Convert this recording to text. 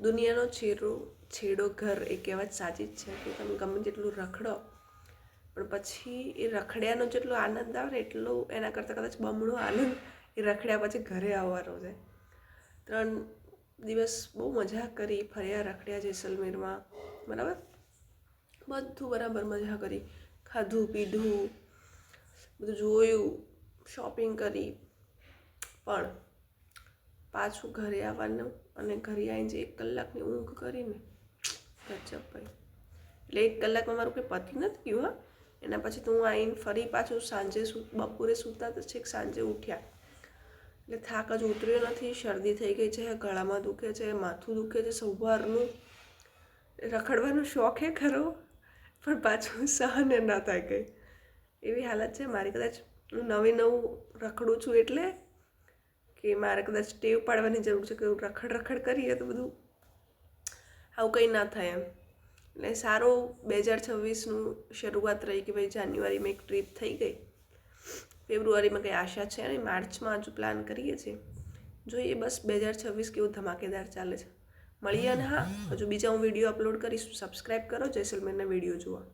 દુનિયાનો છેડો ઘર એ કહેવત સાચી જ છે કે તમે ગમે તેટલું રખડો પણ પછી એ રખડ્યાનો જેટલો આનંદ આવે ને એટલો એના કરતાં કદાચ બમણો આનંદ એ રખડ્યા પછી ઘરે આવવાનો છે. 3 દિવસ બહુ મજા કરી, ફર્યા, રખડ્યા જેસલમેરમાં, બરાબર, બધું બરાબર મજા કરી, ખાધું પીધું બધું જોયું, શોપિંગ કરી, પણ પાછું ઘરે આવવાનું અને ઘરે આવીને જે 1 કલાકની ઊંઘ કરીને ગજબ ભાઈ. એટલે 1 કલાકમાં મારું કંઈ પતી નથી ગયું. હા, એના પછી તો હું આવીને ફરી પાછું સાંજે બપોરે સૂતા તો છેક સાંજે ઉઠ્યા એટલે થાક જ ઉતર્યો નથી. શરદી થઈ ગઈ છે, ગળામાં દુખે છે, માથું દુખે છે સવારનું. રખડવાનો શોખ એ ખરો પણ પાછું સહન ન થાય કંઈ એવી હાલત છે મારી. કદાચ હું નવું રખડું છું એટલે કે મારે કદાચ ટેવ પાડવાની જરૂર છે કે રખડ કરીએ તો બધું આવું કંઈ ના થાય એમ. એટલે સારો 2026નું શરૂઆત રહી કે ભાઈ જાન્યુઆરીમાં એક ટ્રીપ થઈ ગઈ, ફેબ્રુઆરીમાં કંઈ આશા છે નહીં, માર્ચમાં હજુ પ્લાન કરીએ છીએ, જોઈએ બસ 2026 કેવું ધમાકેદાર ચાલે છે. મળીએ. અને હા, હજુ બીજા હું વિડીયો અપલોડ કરીશ, સબસ્ક્રાઈબ કરો જેસલમેરના વિડીયો જોવા.